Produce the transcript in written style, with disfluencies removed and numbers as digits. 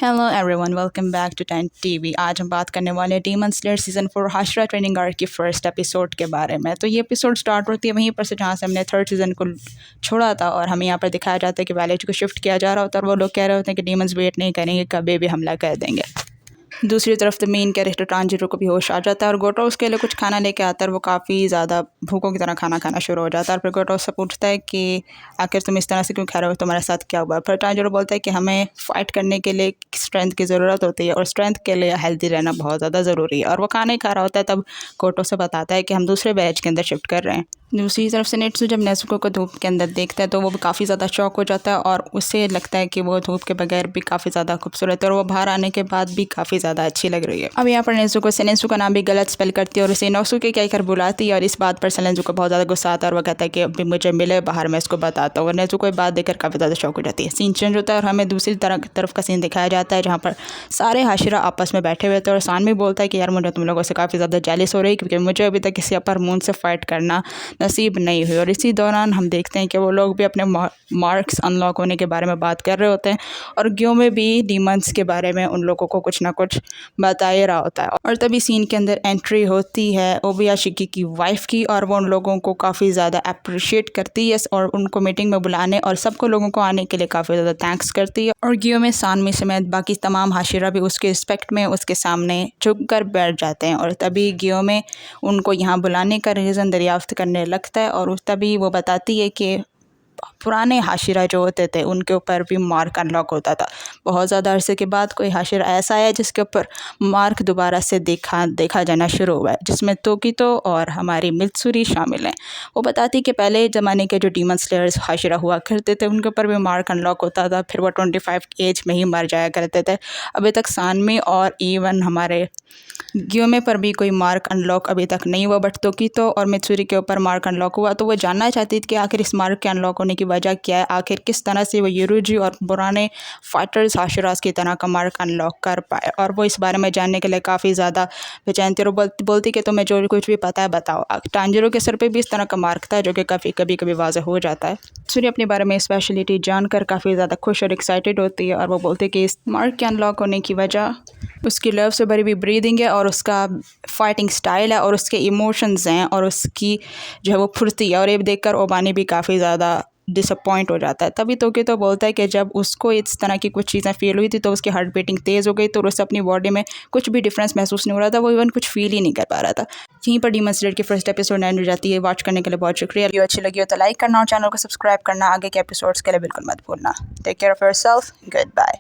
Hello everyone, welcome back to tent TV. आज हम बात करने वाले हैं demon slayer season 4 Hashira training arc की फ़र्स्ट एपिसोड के बारे में। तो ये एपिसोड स्टार्ट होती है वहीं पर से जहाँ से हमने थर्ड सीज़न को छोड़ा था, और हमें यहाँ पर दिखाया जाता है कि वैलेज को शिफ्ट किया जा रहा होता है और वो लोग कह रहे होते हैं कि डीमंस वेट नहीं करेंगे, कभी भी हमला कर देंगे। दूसरी तरफ द मेन कैरेक्टर टांजिरो को भी होश आ जाता है और गोटो उसके लिए कुछ खाना लेके आता है और वो काफ़ी ज़्यादा भूखों की तरह खाना खाना शुरू हो जाता है। और फिर गोटो उससे पूछता है कि आखिर तुम इस तरह से क्यों खा रहे हो, तुम्हारे साथ क्या हुआ। फिर टांजिरो बोलता है कि हमें फ़ाइट करने के लिए स्ट्रेंथ की ज़रूरत होती है और स्ट्रेंथ के लिए हेल्दी रहना बहुत ज़्यादा ज़रूरी है। और वो खाना ही खा रहा होता है तब गोटो से बताता है कि हम दूसरे बैच के अंदर शिफ्ट कर रहे हैं। दूसरी तरफ से नेट्सू जब नेज़ुको को धूप के अंदर देखता है तो वो भी काफ़ी ज़्यादा शॉक हो जाता है और उसे लगता है कि वो धूप के बगैर भी काफ़ी ज़्यादा खूबसूरत है और वो बाहर आने के बाद भी काफ़ी ज़्यादा अच्छी लग रही है। अब यहाँ पर नेज़ुको से नेज़ु का नाम भी गलत स्पेल करती है और उसे नोसुके कहकर बुलाती है और इस बात पर से नेज़ु को बहुत ज़्यादा गुस्सा आता है और वो कहता है कि अभी मुझे मिले बाहर, मैं इसको बताता हूँ। और नेज़ु को ये बात देखकर काफ़ी ज़्यादा शॉक हो जाती है। सीन चेंज होता है और हमें दूसरी तरफ का सीन दिखाया जाता है जहाँ पर सारे हाशिरा आपस में बैठे हुए थे और सान भी बोलता है कि यार मुझे तुम लोगों से काफ़ी ज़्यादा जेलस हो रही है क्योंकि मुझे अभी तक किसी अपर मून से फ़ाइट करना नसीब नहीं हुई। और इसी दौरान हम देखते हैं कि वो लोग भी अपने मार्क्स अनलॉक होने के बारे में बात कर रहे होते हैं और ग्यो में भी डीमंस के बारे में उन लोगों को कुछ ना कुछ बता ही रहा होता है। और तभी सीन के अंदर एंट्री होती है ओबायाशी की वाइफ की और वो उन लोगों को काफ़ी ज़्यादा अप्रिशिएट करती है और उनको मीटिंग में बुलाने और सबको लोगों को आने के लिए काफ़ी ज़्यादा थैंक्स करती है। और ग्यो में सानमी समेत बाकी तमाम हाशिरा भी उसके रिस्पेक्ट में उसके सामने झुक कर बैठ जाते हैं। और तभी ग्यो में उनको यहाँ बुलाने का रीज़न दरियाफ्त करने लगता है और तभी वो बताती है कि पुराने हाशिरा जो होते थे उनके ऊपर भी मार्क अनलॉक होता था। बहुत ज़्यादा अरसे के बाद कोई हाशिरा ऐसा है जिसके ऊपर मार्क दोबारा से देखा जाना शुरू हुआ है, जिसमें तोकितो और हमारी मित्सुरी शामिल हैं। वो बताती कि पहले ज़माने के जो डीमन स्लेयर्स हाशिरा हुआ करते थे उनके ऊपर भी मार्क अनलॉक होता था, फिर वो 25 एज में ही मर जाया करते थे। अभी तक सानमी और इवन हमारे ग्योमे पर भी कोई मार्क अनलॉक अभी तक नहीं हुआ, बट तोकितो और मित्सुरी के ऊपर मार्क अनलॉक हुआ। तो वो जानना चाहती थी कि आखिर इस मार्क के अनलॉक होने की वजह क्या है, आखिर किस तरह से वो योरुजी और पुराने फाइटर्स हाशिरास की तरह का मार्क अनलॉक कर पाए। और वो इस बारे में जानने के लिए काफ़ी ज़्यादा बेचैन थी और बोलती कि तुम्हें जो कुछ भी पता है बताओ। टांजिरो के सर पे भी इस तरह का मार्क था जो कि कभी कभी वाज़ेह हो जाता है। सूर्य अपने बारे में स्पेशलिटी जानकर काफ़ी ज़्यादा खुश और एक्साइटेड होती है और वो बोलती है कि इस मार्क के अनलॉक होने की वजह उसकी लव से भरी हुई ब्रीदिंग है और उसका फाइटिंग स्टाइल है और उसके इमोशंस हैं और उसकी जो है वो फुर्ती है। और ये देखकर ओबानी भी काफ़ी ज़्यादा डिसअपॉइंट हो जाता है। तभी तो बोलता है कि जब उसको इस तरह की कुछ चीज़ें फील हुई थी तो उसकी हार्ट बीटिंग तेज़ हो गई तो उससे अपनी बॉडी में कुछ भी डिफरेंस महसूस नहीं हो रहा था, वो इवन कुछ फील ही नहीं कर पा रहा था। यहीं पर डीमन स्लेयर की फर्स्ट एपिसोड एंड हो जाती है। वॉच करने के लिए बहुत शुक्रिया। वीडियो अच्छी लगी हो तो लाइक करना और चैनल को सब्सक्राइब करना। आगे के एपिसोड्स के लिए बिल्कुल मत भूलना। Take care of yourself. Good bye.